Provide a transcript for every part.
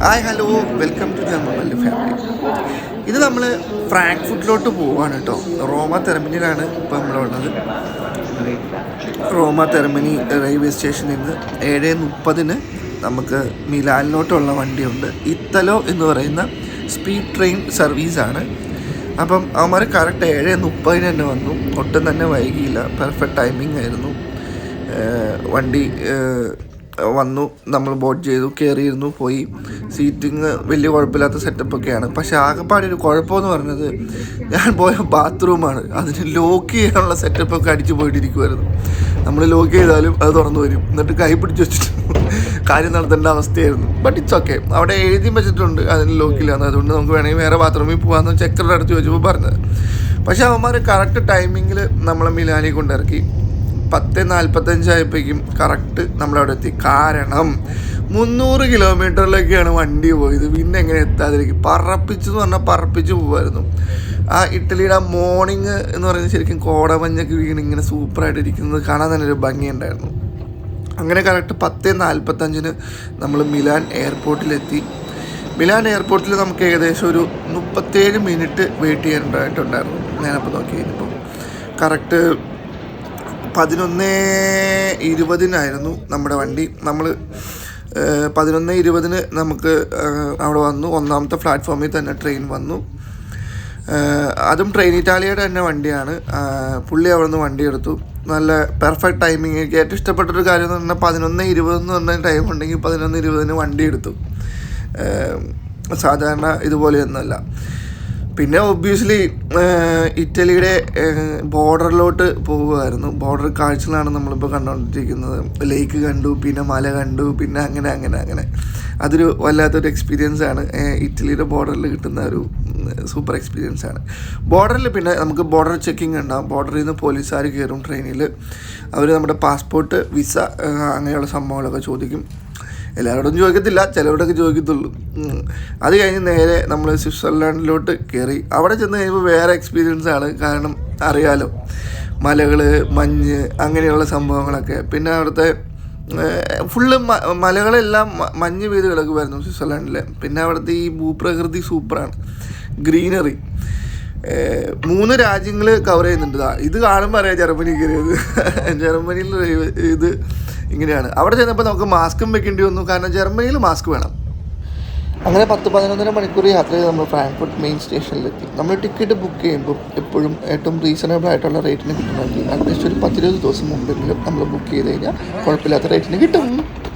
Hi hello welcome to German family. ഇത് നമ്മൾ ഫ്രാങ്ക്ഫുട്ടിലോട്ട് പോവാണ് കേട്ടോ. റോമ ടെർമിനലാണ് ഇപ്പോൾ നമ്മളുള്ളത്. റോമ ടെർമിനി റെയിൽവേ സ്റ്റേഷനിൽ നിന്ന് 7:30 നമുക്ക് മിലാനിലോട്ടുള്ള വണ്ടിയുണ്ട്. ഇത്തലോ എന്ന് പറയുന്ന സ്പീഡ് ട്രെയിൻ സർവീസാണ്. അപ്പം അവന്മാർ കറക്റ്റ് 7:30 തന്നെ വന്നു. ഒട്ടും തന്നെ വൈകിയില്ല. പെർഫെക്റ്റ് ടൈമിംഗ് ആയിരുന്നു. വണ്ടി വന്നു, നമ്മൾ ബോട്ട് ചെയ്തു, കയറിയിരുന്നു, പോയി. സീറ്റിങ് വലിയ കുഴപ്പമില്ലാത്ത സെറ്റപ്പൊക്കെയാണ്. പക്ഷേ ആകെപ്പാടൊരു കുഴപ്പമെന്ന് പറഞ്ഞത് ഞാൻ പോയ ബാത്റൂമാണ്. അതിന് ലോക്ക് ചെയ്യാനുള്ള സെറ്റപ്പൊക്കെ അടിച്ചു പോയിട്ടിരിക്കുമായിരുന്നു. നമ്മൾ ലോക്ക് ചെയ്താലും അത് തുറന്നു വരും. എന്നിട്ട് കൈ പിടിച്ച് വെച്ചിട്ട് കാര്യം നടത്തേണ്ട അവസ്ഥയായിരുന്നു. But it's okay. അവിടെ എഴുതി വെച്ചിട്ടുണ്ട് അതിന് ലോക്കില്ലാന്ന്. അതുകൊണ്ട് നമുക്ക് വേണമെങ്കിൽ വേറെ ബാത്റൂമിൽ പോകാമെന്ന് ചെക്കറുടെ അടുത്ത് ചോദിച്ചപ്പോൾ പറഞ്ഞത്. പക്ഷേ അവന്മാർ കറക്റ്റ് ടൈമിങ്ങിൽ നമ്മളെ മിലാനിൽ കൊണ്ടിറക്കി. 10:45 ആയപ്പോഴേക്കും കറക്റ്റ് നമ്മളവിടെ എത്തി. കാരണം 300 കിലോമീറ്ററിലേക്കാണ് വണ്ടി പോയത്. പിന്നെ എങ്ങനെ എത്താതിരിക്കും? പറപ്പിച്ചെന്ന് പറഞ്ഞാൽ പറപ്പിച്ച് പോകുമായിരുന്നു. ആ ഇറ്റലിയുടെ മോർണിംഗ് എന്ന് പറയുന്നത് ശരിക്കും കോടമഞ്ഞൊക്കെ വീണ് ഇങ്ങനെ സൂപ്പറായിട്ട് ഇരിക്കുന്നത് കാണാൻ തന്നെ ഒരു ഭംഗിയുണ്ടായിരുന്നു. അങ്ങനെ കറക്റ്റ് 10:45 നമ്മൾ മിലാൻ എയർപോർട്ടിലെത്തി. മിലാൻ എയർപോർട്ടിൽ നമുക്ക് ഏകദേശം ഒരു 37 മിനിറ്റ് വെയിറ്റ് ചെയ്യാനായിട്ടുണ്ടായിരുന്നു. ഞാനപ്പോൾ നോക്കി കഴിഞ്ഞപ്പോൾ കറക്റ്റ് 11:20 നമ്മുടെ വണ്ടി. നമ്മൾ 11:20 നമുക്ക് അവിടെ വന്നു. ഒന്നാമത്തെ പ്ലാറ്റ്ഫോമിൽ തന്നെ ട്രെയിൻ വന്നു. അതും ട്രെയിൻ ഇറ്റാലിയയുടെ തന്നെ വണ്ടിയാണ്. പുള്ളി അവിടെ നിന്ന് വണ്ടി എടുത്തു. നല്ല പെർഫെക്റ്റ് ടൈമിങ്. എനിക്ക് ഏറ്റവും ഇഷ്ടപ്പെട്ടൊരു കാര്യം എന്ന് പറഞ്ഞാൽ 11:20 എന്ന് പറഞ്ഞ ടൈം ഉണ്ടെങ്കിൽ 11:20 വണ്ടി എടുത്തു. സാധാരണ ഇതുപോലെയൊന്നുമല്ല. പിന്നെ ഒബ്വിയസ്ലി ഇറ്റലിയുടെ ബോർഡറിലോട്ട് പോകുമായിരുന്നു. ബോർഡർ കാഴ്ചകളാണ് നമ്മളിപ്പോൾ കണ്ടുകൊണ്ടിരിക്കുന്നത്. ലേക്ക് കണ്ടു, പിന്നെ മല കണ്ടു, പിന്നെ അങ്ങനെ അതൊരു വല്ലാത്തൊരു എക്സ്പീരിയൻസാണ്. ഇറ്റലിയുടെ ബോർഡറിൽ കിട്ടുന്ന ഒരു സൂപ്പർ എക്സ്പീരിയൻസാണ്. ബോർഡറിൽ പിന്നെ നമുക്ക് ബോർഡർ ചെക്കിങ് ഉണ്ടാകും. ബോർഡറിൽ നിന്ന് പോലീസുകാർ കയറും ട്രെയിനിൽ. അവർ നമ്മുടെ പാസ്പോർട്ട്, വിസ അങ്ങനെയുള്ള സംഭവങ്ങളൊക്കെ ചോദിക്കും. എല്ലാവരോടും ചോദിക്കത്തില്ല, ചിലവരോടൊക്കെ ചോദിക്കത്തുള്ളൂ. അത് കഴിഞ്ഞ് നേരെ നമ്മൾ സ്വിറ്റ്സർലാൻഡിലോട്ട് കയറി. അവിടെ ചെന്ന് കഴിയുമ്പോൾ വേറെ എക്സ്പീരിയൻസാണ്. കാരണം അറിയാലോ, മലകൾ, മഞ്ഞ്, അങ്ങനെയുള്ള സംഭവങ്ങളൊക്കെ. പിന്നെ അവിടുത്തെ ഫുള്ള് മലകളെല്ലാം മഞ്ഞ് പെയ്ത് കിടക്കുമായിരുന്നു സ്വിറ്റ്സർലാൻഡിൽ. പിന്നെ അവിടുത്തെ ഈ ഭൂപ്രകൃതി സൂപ്പറാണ്. ഗ്രീനറി. 3 രാജ്യങ്ങൾ കവർ ചെയ്യുന്നുണ്ട്. ഇത് കാണുമ്പോൾ അറിയാം ജർമ്മനി കയറിയത്. ജർമ്മനിയിൽ ഇത് ഇങ്ങനെയാണ്. അവിടെ ചെന്നപ്പോൾ നമുക്ക് മാസ്കും വെക്കേണ്ടി വന്നു. കാരണം ജർമ്മനിയിൽ മാസ്ക് വേണം. അങ്ങനെ 10-11 മണിക്കൂർ യാത്ര ചെയ്ത് നമ്മൾ ഫ്രാങ്ക്ഫർട്ട് മെയിൻ സ്റ്റേഷനിലെത്തി. നമ്മൾ ടിക്കറ്റ് ബുക്ക് ചെയ്യുമ്പോൾ എപ്പോഴും ഏറ്റവും റീസണബിൾ ആയിട്ടുള്ള റേറ്റിന് കിട്ടണമെങ്കിൽ അറ്റ്ലീസ്റ്റ് ഒരു 10-20 ദിവസം മുമ്പെങ്കിലും നമ്മൾ ബുക്ക് ചെയ്ത് കഴിഞ്ഞാൽ കുഴപ്പമില്ലാത്ത റേറ്റിന് കിട്ടും.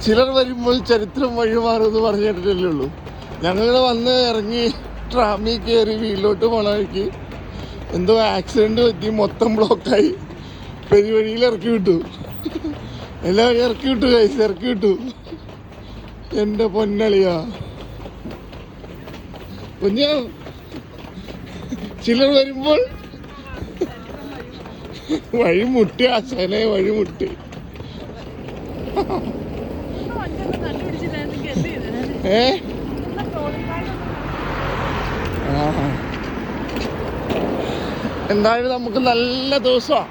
ചിലർ വരുമ്പോൾ ചരിത്രം വഴിമാറുമെന്ന് പറഞ്ഞു കേട്ടിട്ടല്ലേ ഉള്ളൂ. ഞങ്ങൾ വന്ന് ഇറങ്ങി ട്രാമിൽ കയറി വീട്ടിലോട്ട് പോണ വഴിക്ക് എന്തോ ആക്സിഡൻറ്റ് പറ്റി, മൊത്തം ബ്ലോക്കായി. പെരുവഴിയിൽ ഇറക്കി വിട്ടു. എല്ലാവരും ഇറക്കി വിട്ടു, കൈസ് ഇറക്കി വിട്ടു. എൻ്റെ പൊന്നളിയാ കുഞ്ഞ. ചിലർ വരുമ്പോൾ വഴിമുട്ടി, ആശാനെ വഴിമുട്ടി. എന്തായാലും നമുക്ക് നല്ല ദിവസമാണ്.